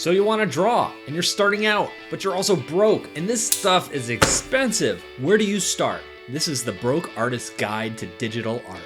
So you want to draw, and you're starting out, but you're also broke, and this stuff is expensive. Where do you start? This is the Broke Artist's Guide to Digital Art.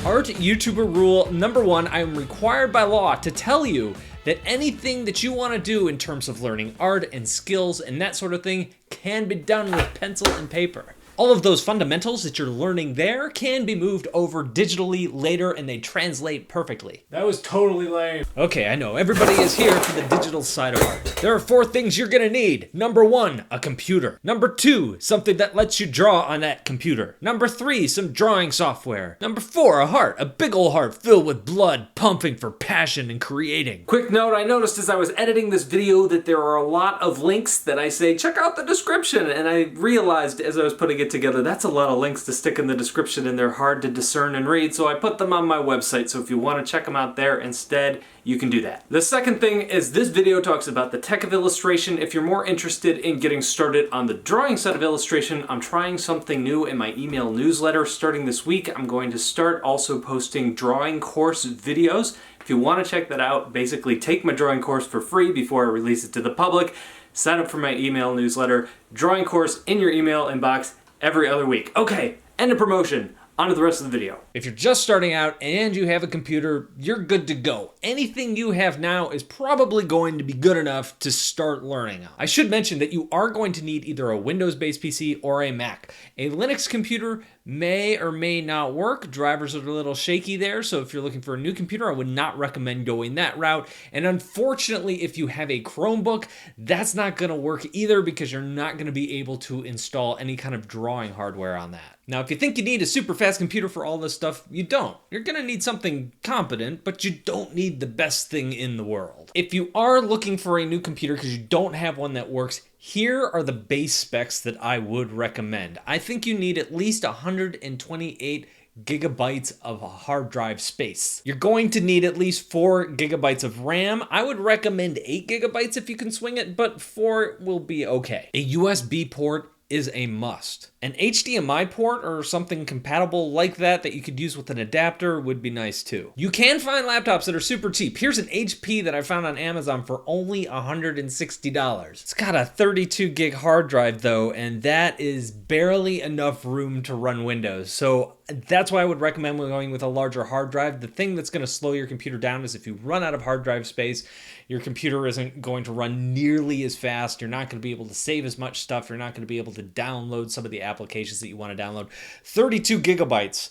Art YouTuber rule number 1, I am required by law to tell you that anything that you want to do in terms of learning art and skills and that sort of thing can be done with pencil and paper. All of those fundamentals that you're learning there can be moved over digitally later and they translate perfectly. That was totally lame. Okay, I know, everybody is here for the digital side of art. There are 4 things you're gonna need. Number 1, a computer. Number 2, something that lets you draw on that computer. Number 3, some drawing software. Number 4, a heart, a big ol' heart filled with blood pumping for passion and creating. Quick note, I noticed as I was editing this video that there are a lot of links that I say, check out the description, and I realized as I was putting it together, that's a lot of links to stick in the description and they're hard to discern and read, so I put them on my website, so if you want to check them out there instead, you can do that. The second thing is this video talks about the tech of illustration. If you're more interested in getting started on the drawing side of illustration, I'm trying something new in my email newsletter starting this week. I'm going to start also posting drawing course videos. If you want to check that out, basically take my drawing course for free before I release it to the public. Sign up for my email newsletter, drawing course in your email inbox every other week. Okay, end of promotion. On to the rest of the video. If you're just starting out and you have a computer, you're good to go. Anything you have now is probably going to be good enough to start learning on. I should mention that you are going to need either a Windows-based PC or a Mac. A Linux computer may or may not work. Drivers are a little shaky there, so if you're looking for a new computer, I would not recommend going that route. And unfortunately, if you have a Chromebook, that's not gonna work either because you're not gonna be able to install any kind of drawing hardware on that. Now, if you think you need a super fast computer for all this stuff, you don't. You're gonna need something competent, but you don't need the best thing in the world. If you are looking for a new computer because you don't have one that works, here are the base specs that I would recommend. I think you need at least 128 gigabytes of hard drive space. You're going to need at least 4 gigabytes of RAM. I would recommend 8 gigabytes if you can swing it, but 4 will be okay. A USB port is a must. An HDMI port or something compatible like that that you could use with an adapter would be nice too. You can find laptops that are super cheap. Here's an HP that I found on Amazon for only $160. It's got a 32 gig hard drive though, and that is barely enough room to run Windows. So that's why I would recommend going with a larger hard drive. The thing that's gonna slow your computer down is if you run out of hard drive space, your computer isn't going to run nearly as fast. You're not gonna be able to save as much stuff. You're not gonna be able to download some of the applications that you want to download. 32 gigabytes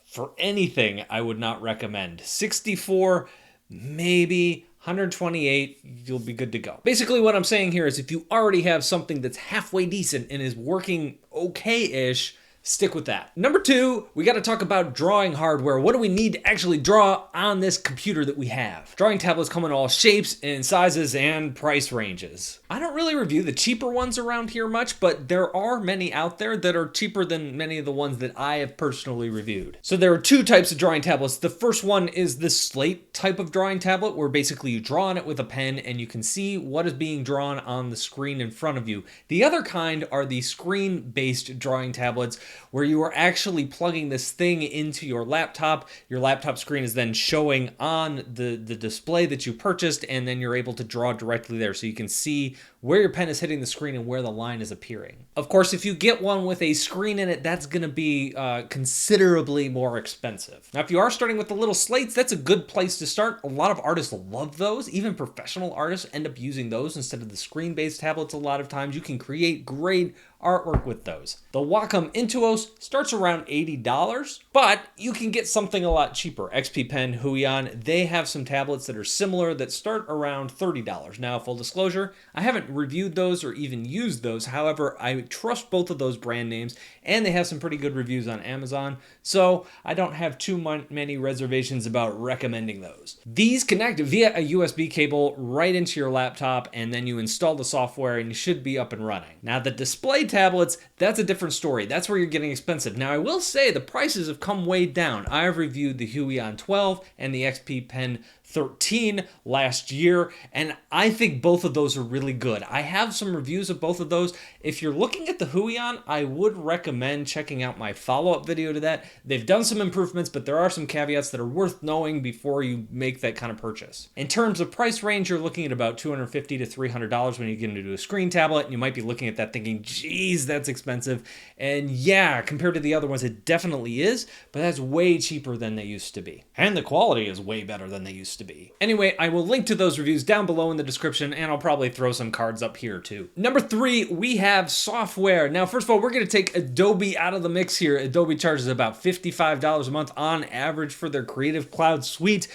for anything I would not recommend. 64, maybe 128, you'll be good to go. Basically what I'm saying here is if you already have something that's halfway decent and is working okay-ish, stick with that. Number 2, we got to talk about drawing hardware. What do we need to actually draw on this computer that we have? Drawing tablets come in all shapes and sizes and price ranges. I don't really review the cheaper ones around here much, but there are many out there that are cheaper than many of the ones that I have personally reviewed. So there are 2 types of drawing tablets. The first one is the slate type of drawing tablet where basically you draw on it with a pen and you can see what is being drawn on the screen in front of you. The other kind are the screen-based drawing tablets where you are actually plugging this thing into your laptop. Your laptop screen is then showing on the display that you purchased, and then you're able to draw directly there so you can see where your pen is hitting the screen and where the line is appearing. Of course, if you get one with a screen in it, that's gonna be considerably more expensive. Now, if you are starting with the little slates, that's a good place to start. A lot of artists love those. Even professional artists end up using those instead of the screen-based tablets a lot of times. You can create great artwork with those. The Wacom Intuos starts around $80, but you can get something a lot cheaper. XP Pen, Huion, they have some tablets that are similar that start around $30. Now, full disclosure, I haven't reviewed those or even used those. However, I trust both of those brand names and they have some pretty good reviews on Amazon, so I don't have too many reservations about recommending those. These connect via a USB cable right into your laptop, and then you install the software and you should be up and running. Now, the display tablets, that's a different story. That's where you're getting expensive. Now, I will say the prices have come way down. I have reviewed the Huion 12 and the XP Pen 13 last year, and I think both of those are really good. I have some reviews of both of those. If you're looking at the Huion, I would recommend checking out my follow-up video to that. They've done some improvements, but there are some caveats that are worth knowing before you make that kind of purchase. In terms of price range, you're looking at about $250 to $300 when you get into a screen tablet, and you might be looking at that thinking, geez, that's expensive. And yeah, compared to the other ones, it definitely is, but that's way cheaper than they used to be. And the quality is way better than they used to be. Anyway, I will link to those reviews down below in the description, and I'll probably throw some cards up here too. Number 3, we have software. Now, first of all, we're gonna take Adobe out of the mix here. Adobe charges about $55 a month on average for their Creative Cloud suite.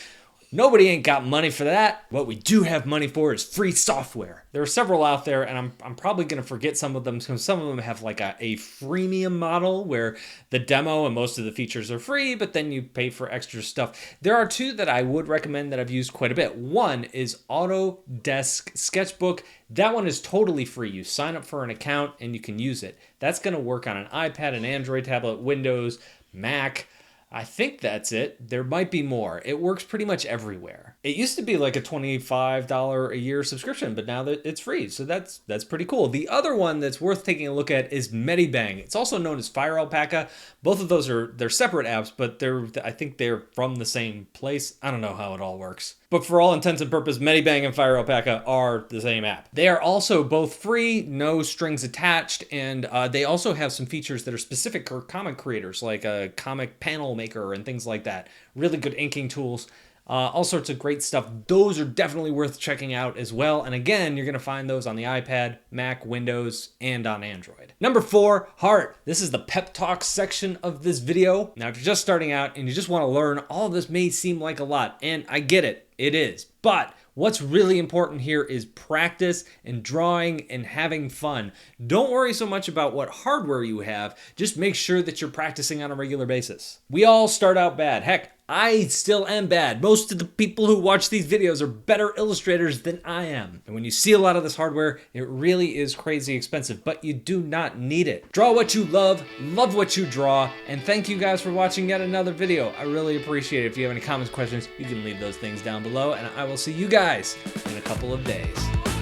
Nobody ain't got money for that. What we do have money for is free software. There are several out there, and I'm probably going to forget some of them because some of them have like a freemium model where the demo and most of the features are free, but then you pay for extra stuff. There are 2 that I would recommend that I've used quite a bit. One is Autodesk Sketchbook. That one is totally free. You sign up for an account and you can use it. That's going to work on an iPad, an Android tablet, Windows, Mac. I think that's it. There might be more. It works pretty much everywhere. It used to be like a $25 a year subscription, but now that it's free, so that's pretty cool. The other one that's worth taking a look at is Medibang. It's also known as Fire Alpaca. Both of those they're separate apps, but I think they're from the same place. I don't know how it all works. But for all intents and purposes, Medibang and Fire Alpaca are the same app. They are also both free, no strings attached, and they also have some features that are specific for comic creators, like a comic panel maker and things like that. Really good inking tools. All sorts of great stuff. Those are definitely worth checking out as well. And again, you're going to find those on the iPad, Mac, Windows, and on Android. Number 4, Heart. This is the pep talk section of this video. Now, if you're just starting out and you just want to learn, all of this may seem like a lot, and I get it. It is. But what's really important here is practice and drawing and having fun. Don't worry so much about what hardware you have. Just make sure that you're practicing on a regular basis. We all start out bad. Heck, I still am bad. Most of the people who watch these videos are better illustrators than I am. And when you see a lot of this hardware, it really is crazy expensive, but you do not need it. Draw what you love what you draw, and thank you guys for watching yet another video. I really appreciate it. If you have any comments, questions, you can leave those things down below, and I will see you guys in a couple of days.